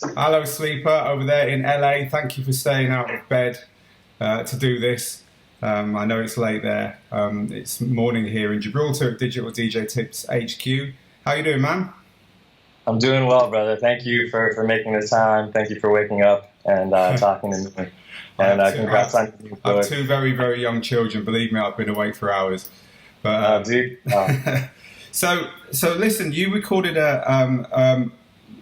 Hello, sleeper over there in LA. Thank you for staying out of bed to do this. I know it's late there. It's morning here in Gibraltar at Digital DJ Tips HQ. How you doing, man? I'm doing well, brother. Thank you for making the time. Thank you for waking up and talking to me. And congrats on your new I have book. two very, very young children. Believe me, I've been awake for hours. But Dude, so listen, you recorded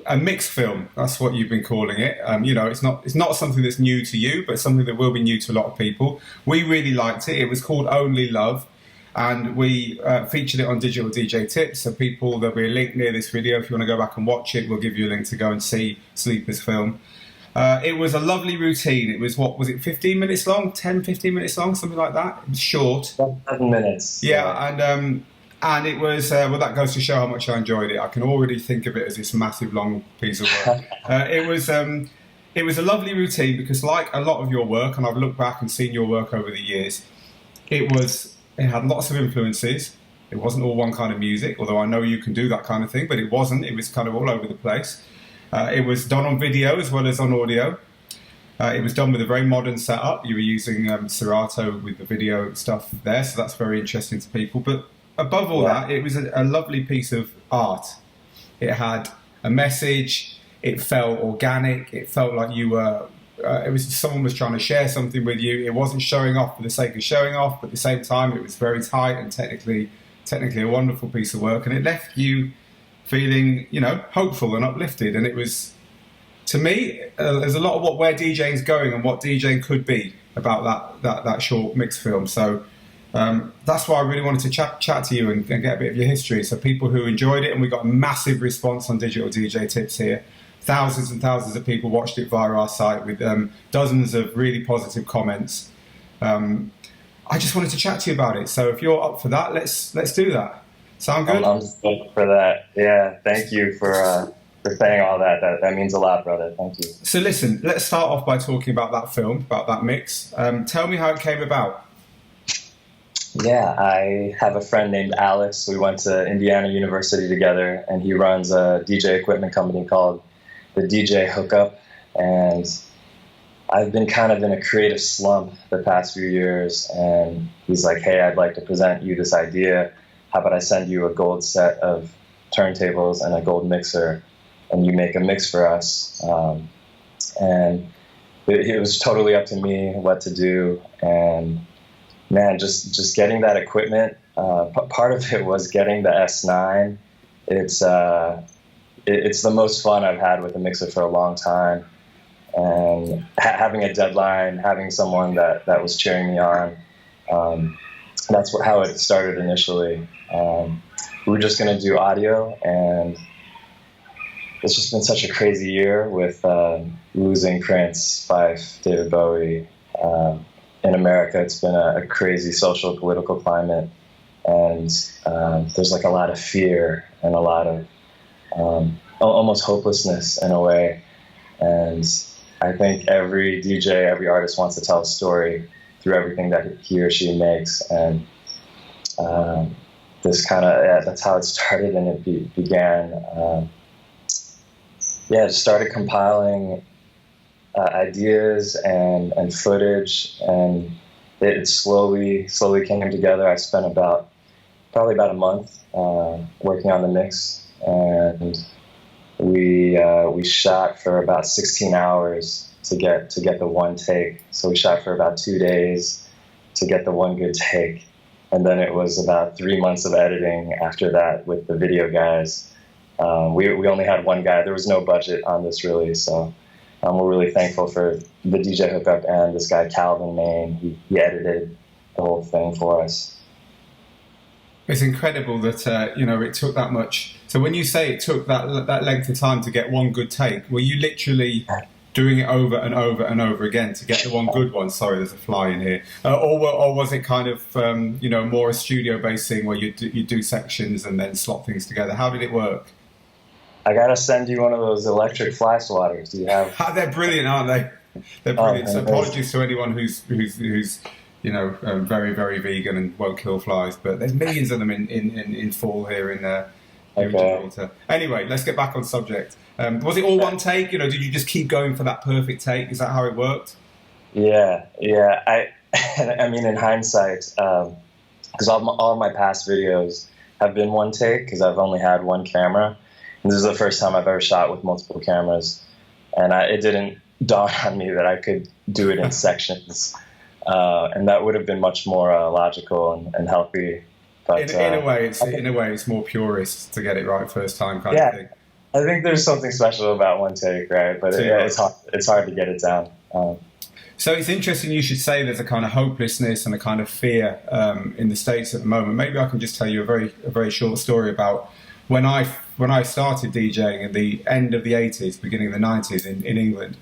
a mix film. That's what you've been calling it. It's not something that's new to you, but something that will be new to a lot of people. We really liked it. It was called Only Love, and we featured it on Digital DJ Tips. So people, there'll be a link near this video. If you want to go back and watch it, we'll give you a link to go and see Sleeper's film. It was a lovely routine. It was, what was it, 15 minutes long, 10, 15 minutes long, something like that. It was short. 7 minutes. Yeah, and it was, well, that goes to show how much I enjoyed it. I can already think of it as this massive, long piece of work. It was a lovely routine because, like a lot of your work, and I've looked back and seen your work over the years, it had lots of influences. It wasn't all one kind of music, although I know you can do that kind of thing, but it wasn't. It was kind of all over the place. It was done on video as well as on audio. It was done with a very modern setup. You were using Serato with the video stuff there, so that's very interesting to people. But above all that, it was a lovely piece of art. It had a message. It felt organic. It felt like you were. Someone was trying to share something with you. It wasn't showing off for the sake of showing off, but at the same time, it was very tight and technically a wonderful piece of work. And it left you feeling, hopeful and uplifted. And it was, to me, there's a lot of where DJing is going and what DJing could be about that short mix film. So that's why I really wanted to chat to you and get a bit of your history. So people who enjoyed it, and we got a massive response on Digital DJ Tips here. Thousands and thousands of people watched it via our site with dozens of really positive comments. I just wanted to chat to you about it. So if you're up for that, let's do that. Sound good? I'm stoked for that. Yeah, thank you for saying all that. That means a lot, brother. Thank you. So listen, let's start off by talking about that film, about that mix. Tell me how it came about. Yeah, I have a friend named Alex. We went to Indiana University together, and he runs a DJ equipment company called the DJ Hookup. And I've been kind of in a creative slump the past few years, and he's like, hey, I'd like to present you this idea. How about I send you a gold set of turntables and a gold mixer, and you make a mix for us? And it was totally up to me what to do. And man, just getting that equipment. Part of it was getting the S9. It's the most fun I've had with a mixer for a long time. And having a deadline, having someone that was cheering me on. That's how it started initially. We were just going to do audio, and it's just been such a crazy year with losing Prince, Fife, David Bowie. In America, it's been a crazy social, political climate, and there's like a lot of fear and a lot of almost hopelessness in a way. And I think every DJ, every artist wants to tell a story through everything that he or she makes, and this kind of that's how it started, and it began. Just started compiling ideas and footage, and it slowly came together. I spent probably about a month working on the mix, and we shot for about 16 hours to get the one take. So we shot for about 2 days to get the one good take, and then it was about 3 months of editing after that with the video guys. We only had one guy. There was no budget on this really, so we're really thankful for the DJ Hookup and this guy Calvin Main. He edited the whole thing for us. It's incredible that it took that much. So when you say it took that length of time to get one good take, were you literally doing it over and over and over again to get the one good one? Sorry, there's a fly in here. Or was it kind of more a studio-based thing where you do sections and then slot things together? How did it work? I gotta send you one of those electric fly swatters. Do you have? They're brilliant, aren't they? They're brilliant. So apologies to anyone who's very, very vegan and won't kill flies, but there's millions of them in fall here in Okay. Anyway, let's get back on subject. Was it all one take? You know, did you just keep going for that perfect take? Is that how it worked? Yeah. I mean, in hindsight, because all my past videos have been one take because I've only had one camera. And this is the first time I've ever shot with multiple cameras. And it didn't dawn on me that I could do it in sections. And that would have been much more logical and healthy. But, in a way, it's more purist to get it right first time kind of thing. I think there's something special about one take, right? But it's hard to get it down. So it's interesting you should say there's a kind of hopelessness and a kind of fear in the States at the moment. Maybe I can just tell you a very short story about when I started DJing at the end of the 80s, beginning of the 90s in England.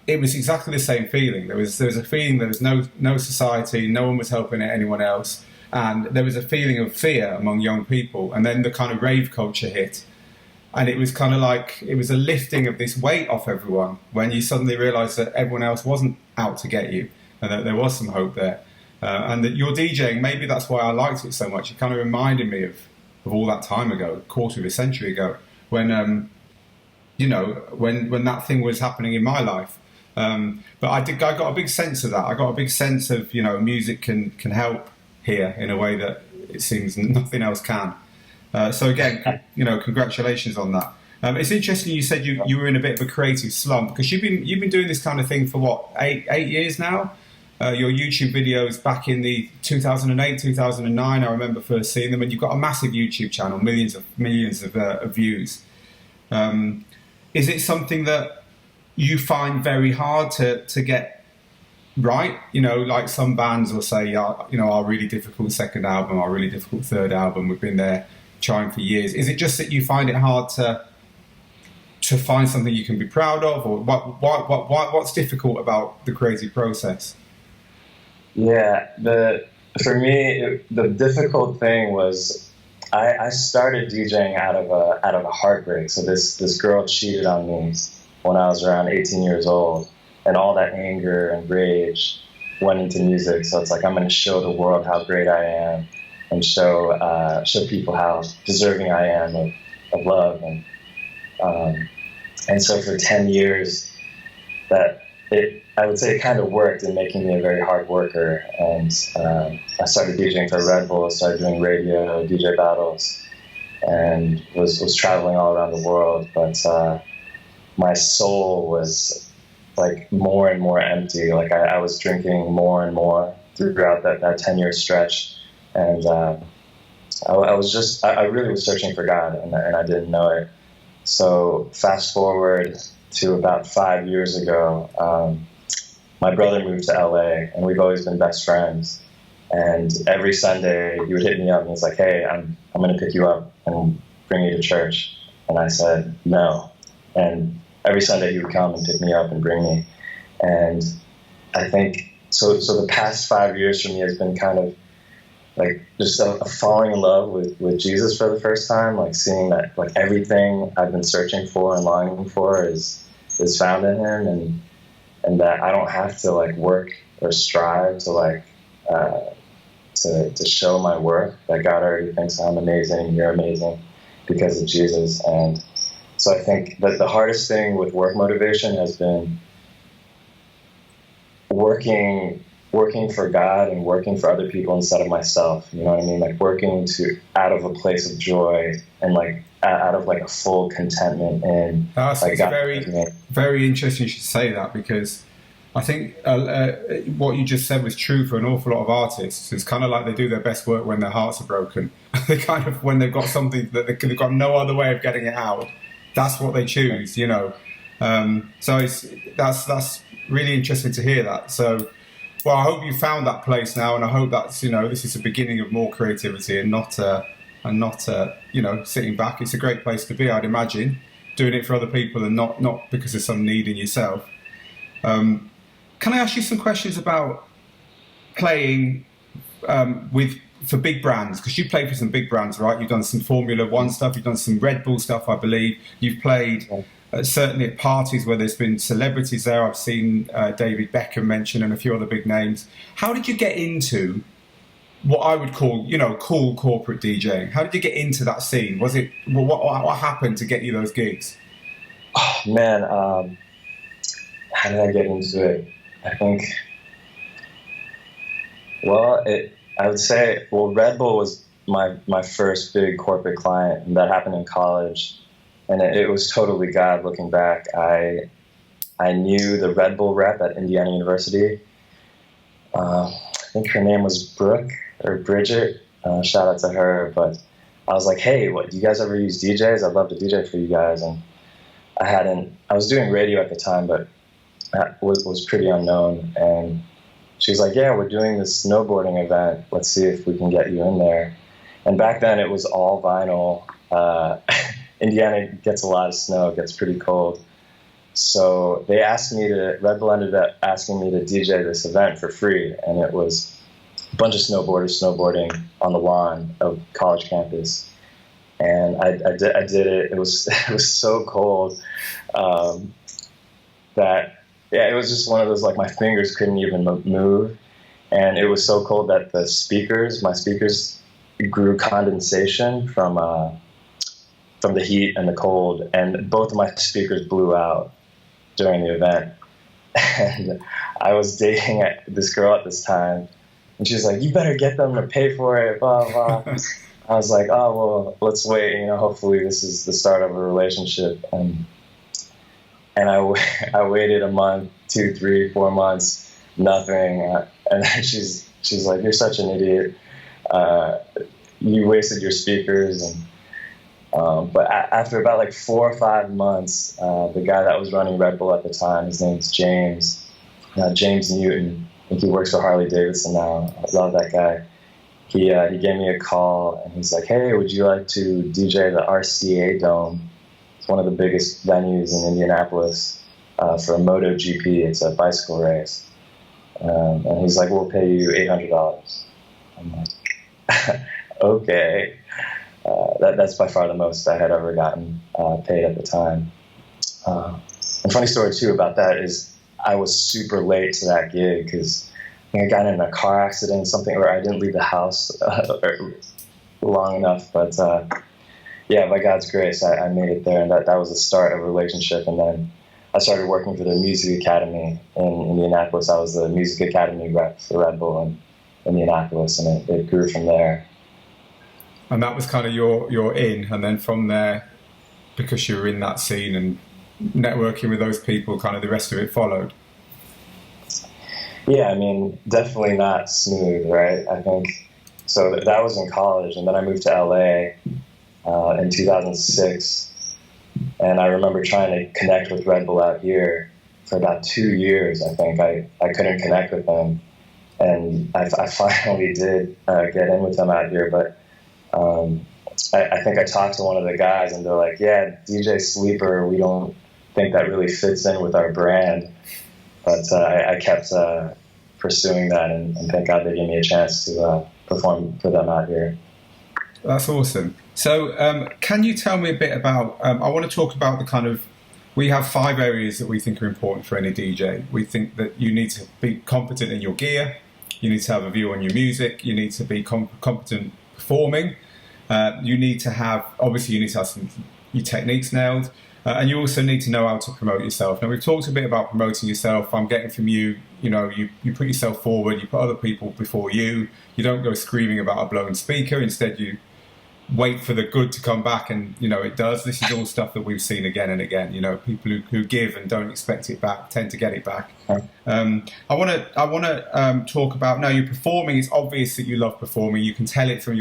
It was exactly the same feeling. There was a feeling there was no society, no one was helping anyone else, and there was a feeling of fear among young people. And then the kind of rave culture hit. And it was kind of like, it was a lifting of this weight off everyone when you suddenly realised that everyone else wasn't out to get you and that there was some hope there. And that your DJing, maybe that's why I liked it so much. It kind of reminded me of all that time ago, a quarter of a century ago, when, you know, when that thing was happening in my life. But I got a big sense of that. I got a big sense of, you know, music can help here in a way that it seems nothing else can. So again, you know, congratulations on that. It's interesting you said you were in a bit of a creative slump because you've been doing this kind of thing for what, eight years now? Your YouTube videos back in the 2008, 2009, I remember first seeing them, and you've got a massive YouTube channel, millions of views. Is it something that you find very hard to get right? You know, like some bands will say, you know, our really difficult second album, our really difficult third album, we've been there trying for years. Is it just that you find it hard to find something you can be proud of, or what's difficult about the creative process? Yeah, for me, the difficult thing was I started DJing out of a heartbreak. So this girl cheated on me when I was around 18 years old, and all that anger and rage went into music. So it's like, I'm going to show the world how great I am, and show people how deserving I am of love. And so for 10 years, I would say it kind of worked in making me a very hard worker. And I started DJing for Red Bull, started doing radio, DJ battles, and was traveling all around the world. But my soul was like more and more empty. Like I was drinking more and more throughout that 10-year stretch. And I really was searching for God, and I didn't know it. So fast forward to about 5 years ago, my brother moved to LA, and we've always been best friends. And every Sunday he would hit me up and he's like, "Hey, I'm going to pick you up and bring you to church." And I said, "No." And every Sunday he would come and pick me up and bring me. And I think, so the past 5 years for me has been kind of like just a falling in love with Jesus for the first time, like seeing that like everything I've been searching for and longing for is found in him, and that I don't have to like work or strive to like to show my worth, that God already thinks I'm amazing, you're amazing because of Jesus. And so I think that the hardest thing with work motivation has been working for God and working for other people instead of myself. You know what I mean? Like working out of a place of joy and like out of like a full contentment in. It's very interesting you should say that, because I think what you just said was true for an awful lot of artists. It's kind of like they do their best work when their hearts are broken. They kind of, when they've got something that they've got no other way of getting it out, that's what they choose, you know. So that's really interesting to hear that. So, well, I hope you found that place now, and I hope that's, you know, this is the beginning of more creativity and not you know, sitting back. It's a great place to be, I'd imagine, doing it for other people and not because of some need in yourself. Can I ask you some questions about playing for big brands? Because you play for some big brands, right? You've done some Formula One stuff, you've done some Red Bull stuff, I believe. You've played certainly at parties where there's been celebrities there. I've seen David Beckham mentioned and a few other big names. How did you get into what I would call, cool corporate DJing. How did you get into that scene? Was it what happened to get you those gigs? Oh, man, how did I get into it? I think, well, I would say, Red Bull was my first big corporate client, and that happened in college, and it was totally God. Looking back, I knew the Red Bull rep at Indiana University. I think her name was Brooke or Bridget. Shout out to her. But I was like, hey, do you guys ever use DJs? I'd love to DJ for you guys. And I was doing radio at the time, but was pretty unknown. And she was like, yeah, we're doing this snowboarding event. Let's see if we can get you in there. And back then it was all vinyl. Indiana gets a lot of snow, it gets pretty cold. So they asked me Red Bull ended up asking me to DJ this event for free. And it was a bunch of snowboarders snowboarding on the lawn of college campus. And I did it. It was so cold that, yeah, it was just one of those, like, my fingers couldn't even move. And it was so cold that my speakers grew condensation from the heat and the cold. And both of my speakers blew out during the event. And I was dating this girl at this time. And she was like, you better get them to pay for it, blah, blah. I was like, oh, well, let's wait. Hopefully this is the start of a relationship. And I waited a month, 2, 3, 4 months, nothing. And then she's like, you're such an idiot. You wasted your speakers. And but after about like 4 or 5 months, the guy that was running Red Bull at the time, his name's James Newton. I think he works for Harley Davidson now. I love that guy. He gave me a call, and he's like, hey, would you like to DJ the RCA Dome? It's one of the biggest venues in Indianapolis for MotoGP. It's a bicycle race. And he's like, we'll pay you $800. I'm like, okay. That's by far the most I had ever gotten paid at the time. And funny story, too, about that is I was super late to that gig because I got in a car accident, or I didn't leave the house long enough. But yeah, by God's grace, I made it there, and that was the start of a relationship. And then I started working for the Music Academy in Indianapolis. I was the Music Academy rep for Red Bull in Indianapolis, and it grew from there. And that was kind of your in, and then from there, because you were in that scene and networking with those people, kind of the rest of it followed. Yeah, I mean, definitely not smooth, right? I think so. That was in college, and then I moved to LA in 2006, and I remember trying to connect with Red Bull out here for about 2 years. I think I couldn't connect with them, and I finally did get in with them out here, but. I think I talked to one of the guys, and they're like, yeah, DJ Sleeper, we don't think that really fits in with our brand. But I kept pursuing that, and thank God they gave me a chance to perform for them out here. That's awesome. So can you tell me a bit about, I want to talk about we have 5 areas that we think are important for any DJ. We think that you need to be competent in your gear, you need to have a view on your music, you need to be competent performing. You need to have your techniques nailed, and you also need to know how to promote yourself. Now, we've talked a bit about promoting yourself. I'm getting from you, you put yourself forward, you put other people before you. You don't go screaming about a blown speaker. Instead, you wait for the good to come back, and it does. This is all stuff that we've seen again and again. People who give and don't expect it back tend to get it back. I want to talk about, now you're performing. It's obvious that you love performing. You can tell it from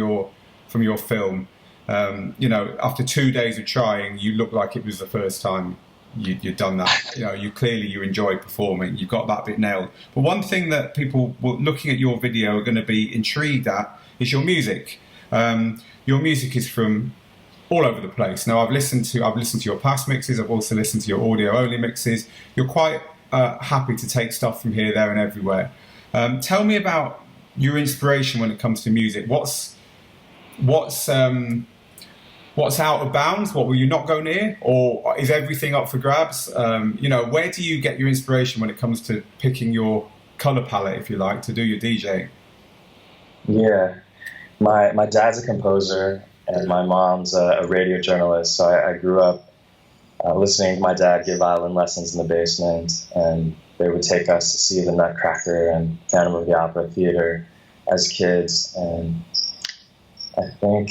your film. After 2 days of trying, you look like it was the first time you'd done that. You enjoy performing. You've got that bit nailed. But one thing that people looking at your video are going to be intrigued at is your music. Your music is from all over the place. Now, I've listened to your past mixes. I've also listened to your audio only mixes. You're quite happy to take stuff from here, there, and everywhere. Tell me about your inspiration when it comes to music. What's out of bounds? What will you not go near? Or is everything up for grabs? Where do you get your inspiration when it comes to picking your color palette, if you like, to do your DJing? Yeah, my dad's a composer, and my mom's a radio journalist. So I grew up listening to my dad give violin lessons in the basement, and they would take us to see the Nutcracker and Phantom of the Opera theater as kids. And I think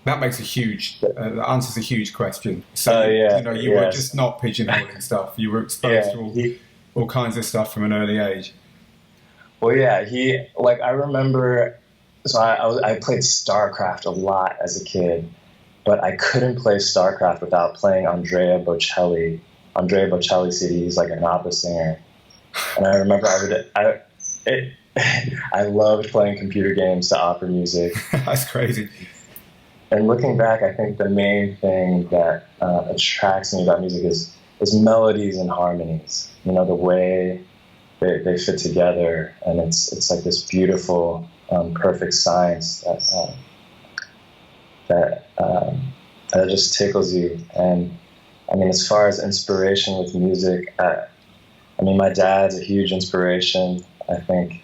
that makes a huge, that answers a huge question. So, you were just not pigeonholing stuff. You were exposed to all kinds of stuff from an early age. Well, yeah, I remember, so I played StarCraft a lot as a kid, but I couldn't play StarCraft without playing Andrea Bocelli CDs, like an opera singer. And I remember I loved playing computer games to opera music. That's crazy. And looking back, I think the main thing that attracts me about music is melodies and harmonies. You know, the way they fit together, and it's like this beautiful, perfect science that just tickles you. And I mean, as far as inspiration with music, I mean, my dad's a huge inspiration. I think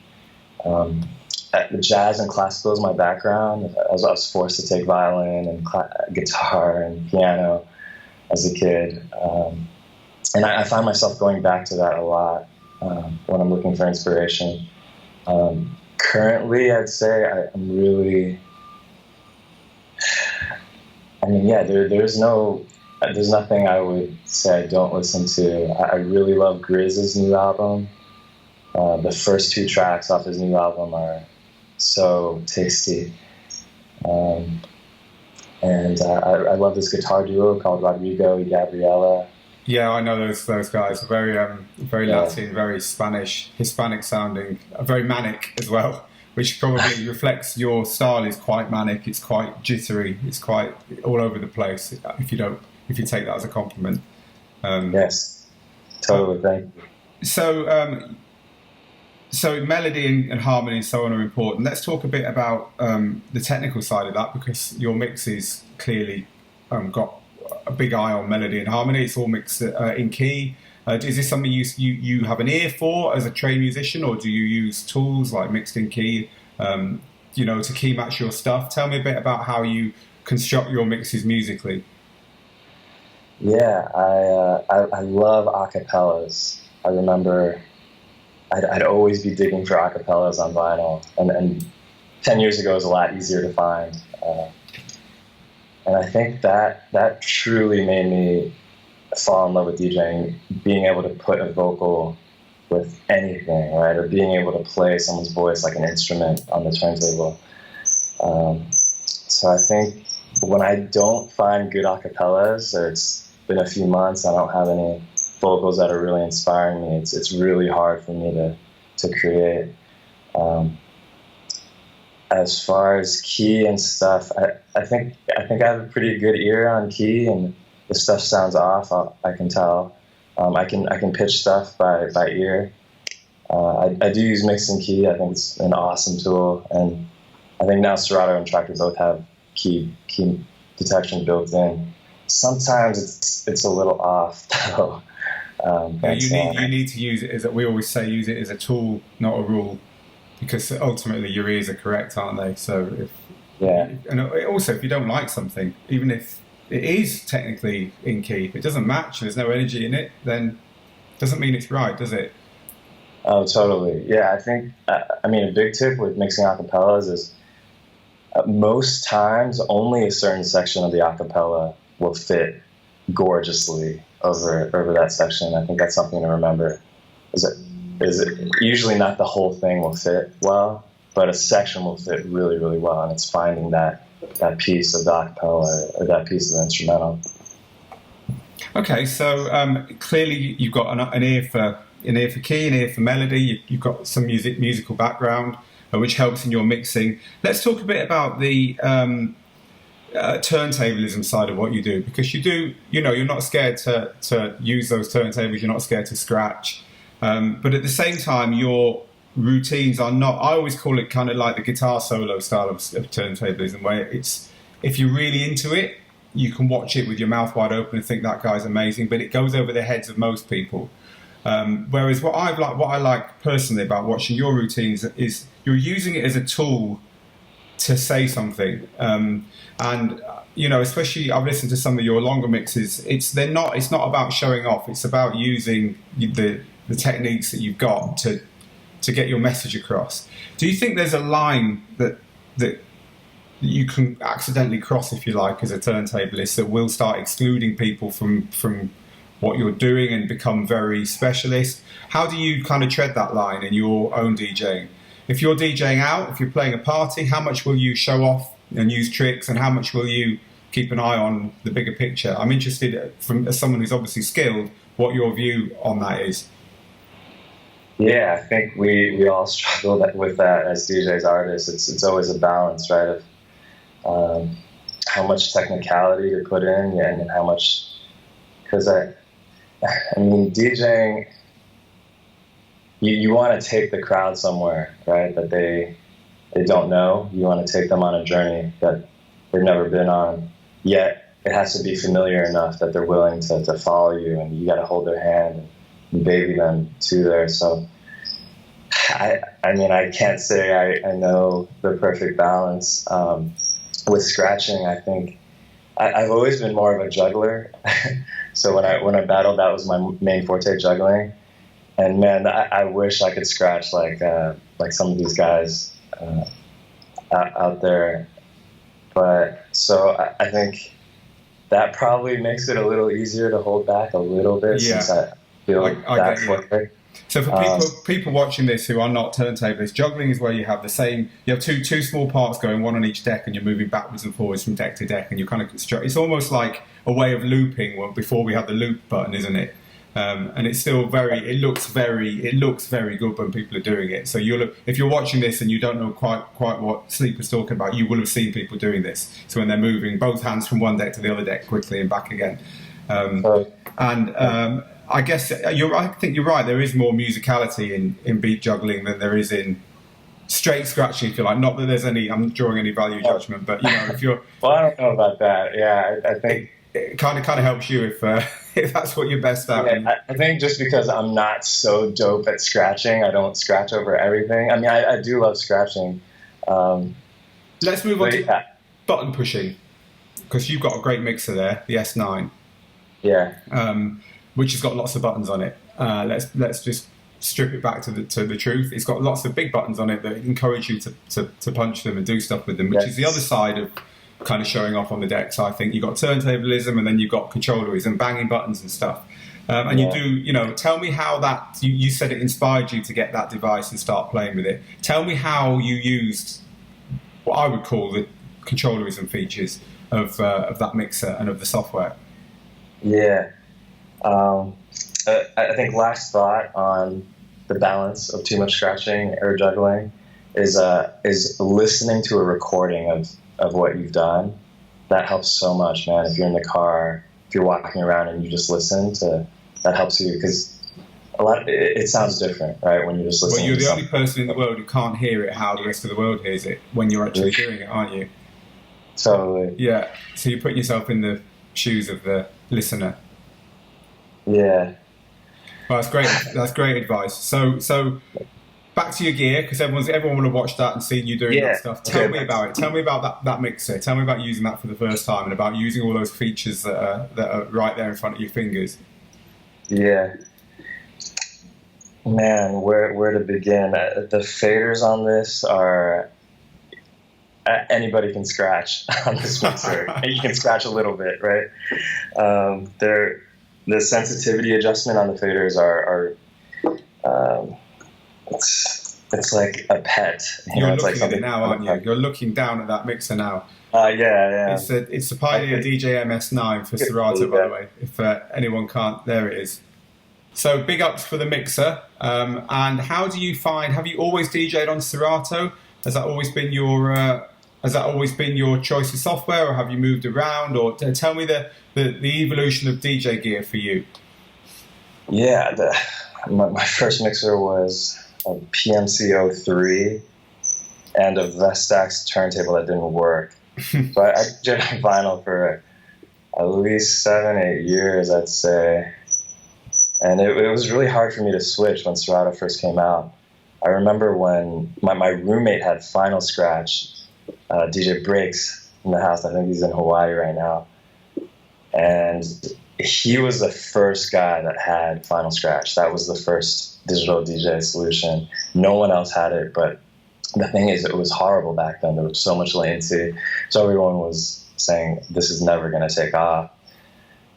jazz and classical is my background. I was forced to take violin and guitar and piano as a kid, and I find myself going back to that a lot when I'm looking for inspiration. Currently, I'd say I'm really. I mean, yeah, there's nothing I would say I don't listen to. I really love Grizz's new album. The first 2 tracks off his new album are so tasty. And I love this guitar duo called Rodrigo y Gabriela. Yeah, I know those guys. Very Latin, very Hispanic sounding, very manic as well, which probably reflects your style. Is quite manic. It's quite jittery. It's quite all over the place. If you take that as a compliment. Yes, totally. Thank you. So melody and harmony and so on are important. Let's talk a bit about the technical side of that, because your mixes clearly got a big eye on melody and harmony. It's all mixed in key. Is this something you have an ear for as a trained musician, or do you use tools like mixed in key, to key match your stuff? Tell me a bit about how you construct your mixes musically. Yeah, I love acapellas. I remember I'd always be digging for acapellas on vinyl, and 10 years ago it was a lot easier to find. And I think that truly made me fall in love with DJing, being able to put a vocal with anything, right? Or being able to play someone's voice like an instrument on the turntable. So I think when I don't find good acapellas, or it's been a few months, I don't have any vocals that are really inspiring me, it's really hard for me to create. As far as key and stuff, I think I have a pretty good ear on key, and if stuff sounds off, I can tell. I can pitch stuff by ear. I do use mix and key. I think it's an awesome tool, and I think now Serato and Traktor both have key detection built in. Sometimes it's a little off though. You need to use it as we always say, use it as a tool, not a rule, because ultimately your ears are correct, aren't they? So and also if you don't like something, even if it is technically in key, if it doesn't match, there's no energy in it, then it doesn't mean it's right, does it? Oh, totally. Yeah, I think, a big tip with mixing acapellas is most times only a certain section of the acapella will fit gorgeously over that section. I think that's something to remember. Is it usually not the whole thing will fit well, but a section will fit really, really well, and it's finding that piece of the acapella or that piece of the instrumental. Okay, so clearly you've got an ear for key, an ear for melody. You've got some musical background, which helps in your mixing. Let's talk a bit about the turntablism side of what you do, because you're not scared to use those turntables. You're not scared to scratch, but at the same time, your routines are not. I always call it kind of like the guitar solo style of turntablism, where it's, if you're really into it, you can watch it with your mouth wide open and think that guy's amazing, but it goes over the heads of most people. Whereas what I like personally about watching your routines is you're using it as a tool to say something. And especially I've listened to some of your longer mixes. It's not about showing off. It's about using the techniques that you've got to get your message across. Do you think there's a line that you can accidentally cross, if you like, as a turntablist, that will start excluding people from what you're doing and become very specialist? How do you kind of tread that line in your own DJing? If you're DJing out, if you're playing a party, how much will you show off and use tricks, and how much will you keep an eye on the bigger picture? I'm interested, as someone who's obviously skilled, what your view on that is. Yeah, I think we all struggle with that as DJs, artists. It's always a balance, right, of how much technicality to put in, and how much, because I mean, DJing, you want to take the crowd somewhere, right, that they don't know. You want to take them on a journey that they've never been on, yet it has to be familiar enough that they're willing to follow you, and you got to hold their hand and baby them to there. So I mean, I can't say I know the perfect balance. With scratching, I think I've always been more of a juggler. So when I battled, that was my main forte, juggling. And man, I wish I could scratch like some of these guys out there. But so I think that probably makes it a little easier to hold back a little bit, since I feel that flicker. So for people watching this who are not turntablists, juggling is where you have two small parts going, one on each deck, and you're moving backwards and forwards from deck to deck, and you're kind of it's almost like a way of looping before we have the loop button, isn't it? And it's still it looks very good when people are doing it. So if you're watching this and you don't know quite what Sleep is talking about, you will have seen people doing this. So when they're moving both hands from one deck to the other deck quickly and back again. I guess I think you're right. There is more musicality in beat juggling than there is in straight scratching, if you like. Not that there's I'm drawing any value judgment, but if you're well, I don't know about that. Yeah, I think it kind of helps you if that's what you're best at. Yeah, I think just because I'm not so dope at scratching, I don't scratch over everything. I mean, I do love scratching. Let's move on to button pushing, because you've got a great mixer there, the S9. Yeah. Which has got lots of buttons on it. Let's just strip it back to the truth. It's got lots of big buttons on it that encourage you to punch them and do stuff with them, which is the other side of kind of showing off on the deck. So I think you've got turntablism, and then you've got controllerism, banging buttons and stuff. And you do, tell me how that, you said it inspired you to get that device and start playing with it. Tell me how you used what I would call the controllerism features of that mixer and of the software. Yeah. I think last thought on the balance of too much scratching or juggling is listening to a recording of what you've done. That helps so much, man. If you're in the car, if you're walking around and you just listen to, that helps you, because it sounds different, right, when you're just listening. Well, you're the only person in the world who can't hear it how the rest of the world hears it when you're actually doing it, aren't you? Totally. Yeah. So you're putting yourself in the shoes of the listener. Yeah. Well, that's great. That's great advice. So back to your gear, because everyone would have watched that and seen you doing that stuff. Tell me about it. Tell me about that mixer. Tell me about using that for the first time, and about using all those features that are right there in front of your fingers. Yeah. Man, where to begin? The faders on this are, anybody can scratch on this mixer. You can scratch a little bit, right? The sensitivity adjustment on the faders are it's like a pet. You're it's looking like at it now, aren't you? You're looking down at that mixer now. Yeah. It's the Pioneer DJ MS9 for Serato, by the way. If anyone can't, there it is. So big ups for the mixer. And how do you find? Have you always DJed on Serato? Has that always been your choice of software, or have you moved around? Or tell me the evolution of DJ gear for you. Yeah, my first mixer was a PMC-03 and a Vestax turntable that didn't work. So I did vinyl for at least 7-8 years, I'd say. And it was really hard for me to switch when Serato first came out. I remember when my roommate had Final Scratch, DJ Breaks in the house. I think he's in Hawaii right now. And he was the first guy that had Final Scratch. That was the first digital DJ solution. No one else had it, but the thing is, it was horrible back then. There was so much latency. So everyone was saying, this is never going to take off.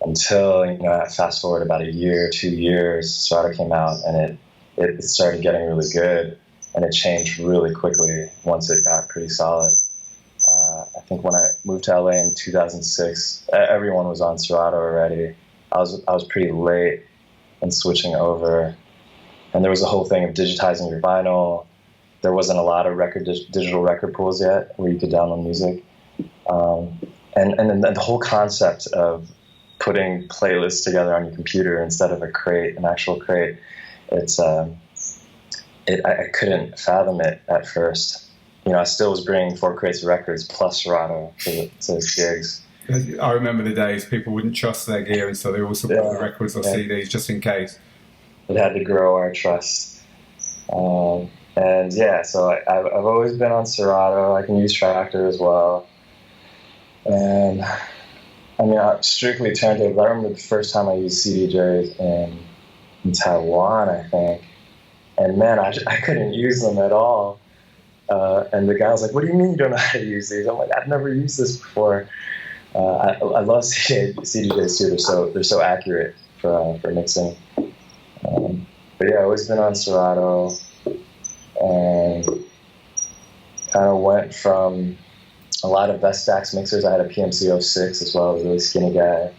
Until, fast forward about a year, 2 years, Serato came out, and it started getting really good, and it changed really quickly once it got pretty solid. I think when I moved to LA in 2006, everyone was on Serato already. I was pretty late in switching over, and there was a whole thing of digitizing your vinyl. There wasn't a lot of digital record pools yet where you could download music, and then the whole concept of putting playlists together on your computer instead of an actual crate. I couldn't fathom it at first. I still was bringing 4 crates of records plus Serato to gigs. I remember the days people wouldn't trust their gear, and so they also put the records or CDs just in case. It had to grow our trust. So I've always been on Serato. I can use Tractor as well. And strictly turntables. I remember the first time I used CDJs in Taiwan, I think. And man, I couldn't use them at all. And the guy was like, "What do you mean you don't know how to use these?" I'm like, "I've never used this before." I love CDJs too. They're so accurate for mixing. But yeah, I've always been on Serato, and kind of went from a lot of Vestax mixers. I had a PMC 06 as well. I was a really skinny guy.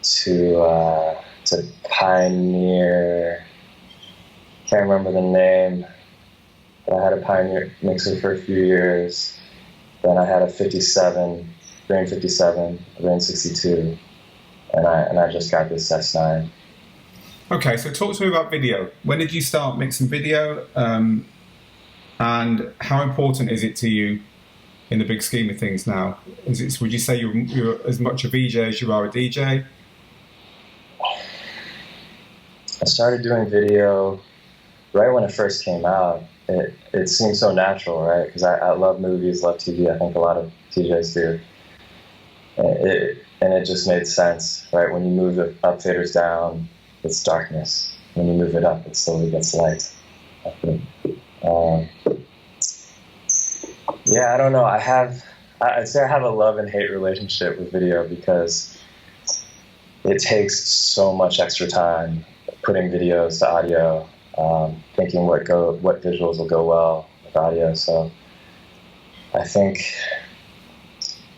To Pioneer. Can't remember the name. But I had a Pioneer mixer for a few years. Then I had a 57, Grain 57, Grain 62, and I just got this S9. Okay, so talk to me about video. When did you start mixing video, and how important is it to you in the big scheme of things now? Would you say you're as much a VJ as you are a DJ? I started doing video right when it first came out. It seemed so natural, right? Because I love movies, love TV. I think a lot of DJs do. And it just made sense, right? When you move the up faders down, it's darkness. When you move it up, it slowly gets light. I don't know. I'd say I have a love and hate relationship with video because it takes so much extra time putting videos to audio, thinking what visuals will go well with audio. So I think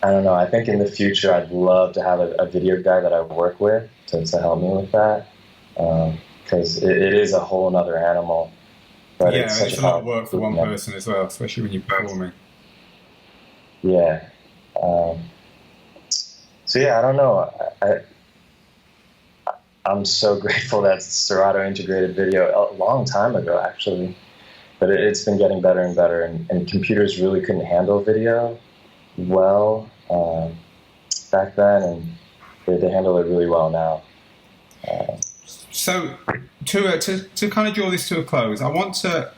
in the future I'd love to have a video guy that I work with to help me with that, because it is a whole other animal. But it's a lot of work for one person as well, especially when you're performing. Yeah. I don't know. I'm so grateful that Serato integrated video a long time ago, actually. But it's been getting better and better, and computers really couldn't handle video well back then, and they handle it really well now. So to kind of draw this to a close, I want to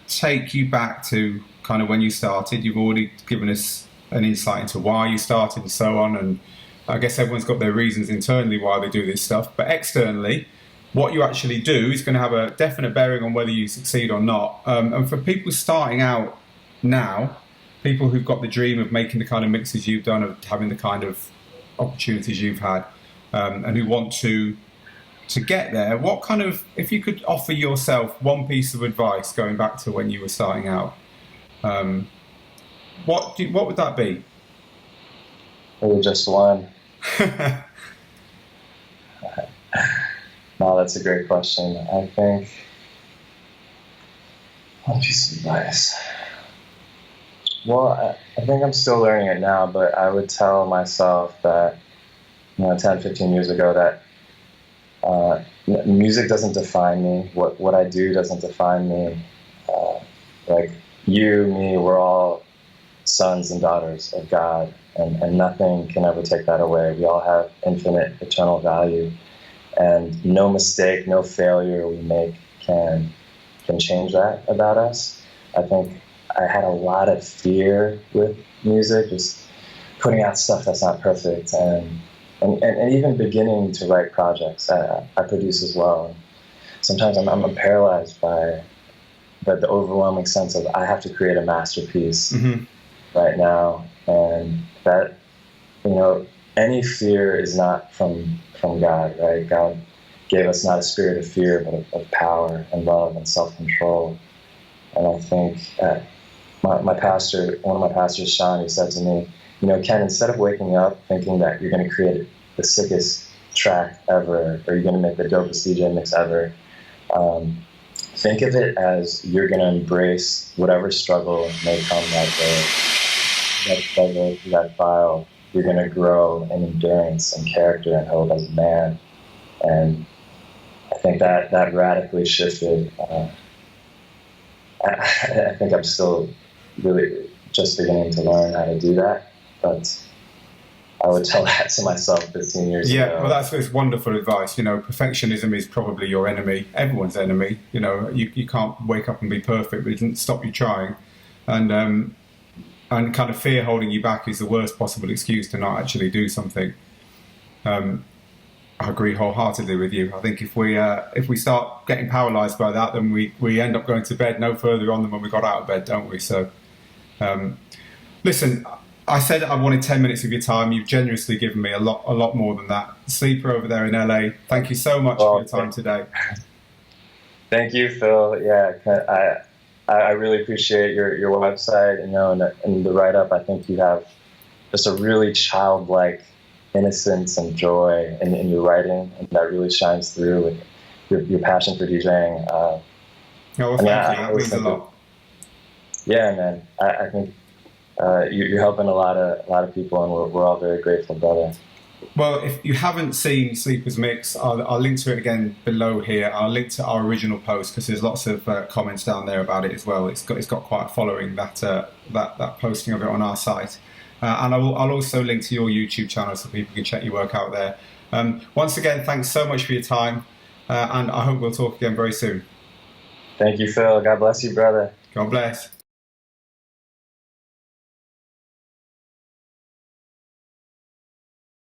take you back to kind of when you started. You've already given us an insight into why you started and so on, and I guess everyone's got their reasons internally why they do this stuff, but externally, what you actually do is going to have a definite bearing on whether you succeed or not. And for people starting out now, people who've got the dream of making the kind of mixes you've done, of having the kind of opportunities you've had, and who want to get there, what kind of, if you could offer yourself one piece of advice going back to when you were starting out, what would that be? Maybe just one. No, that's a great question. I think one piece of advice. Well, I think I'm still learning it now, but I would tell myself that 10, 15 years ago that music doesn't define me. What I do doesn't define me. Like you, me, we're all sons and daughters of God, and nothing can ever take that away. We all have infinite, eternal value. and no mistake, no failure we make can change that about us. I think I had a lot of fear with music, just putting out stuff that's not perfect, and even beginning to write projects. I produce as well. Sometimes I'm paralyzed by the overwhelming sense of I have to create a masterpiece right now, and that, you know, any fear is not from God, right? God gave us not a spirit of fear, but of power and love and self-control. And I think my pastor, one of my pastors, Sean, he said to me, you know, Ken, instead of waking up thinking that you're going to create the sickest track ever, or you're going to make the dopest DJ mix ever, think of it as you're going to embrace whatever struggle may come that day, that struggle, that file. You're going to grow in endurance and character and hope as a man. And I think that radically shifted. I think I'm still really just beginning to learn how to do that, but I would tell that to myself 15 years ago. Yeah, well, that's wonderful advice. You know, perfectionism is probably your enemy, everyone's enemy. You know, you can't wake up and be perfect, but it doesn't stop you trying. And kind of fear holding you back is the worst possible excuse to not actually do something. I agree wholeheartedly with you. I think if we start getting paralyzed by that, then we end up going to bed no further on than when we got out of bed, don't we? So, listen, I said I wanted 10 minutes of your time. You've generously given me a lot more than that. Sleeper over there in LA, thank you so much for your time today. Thank you, Phil. Yeah, I really appreciate your website, you know, and the write-up. I think you have just a really childlike innocence and joy in your writing, and that really shines through with your passion for DJing. Oh, well, thank you. That means a lot. Yeah, man. I think you're helping a lot of people, and we're all very grateful, brother. Well, if you haven't seen Sleeper's Mix, I'll link to it again below here. I'll link to our original post because there's lots of comments down there about it as well. It's got quite a following, that posting of it on our site. And I'll also link to your YouTube channel so people can check your work out there. Once again, thanks so much for your time, and I hope we'll talk again very soon. Thank you, Phil. God bless you, brother. God bless.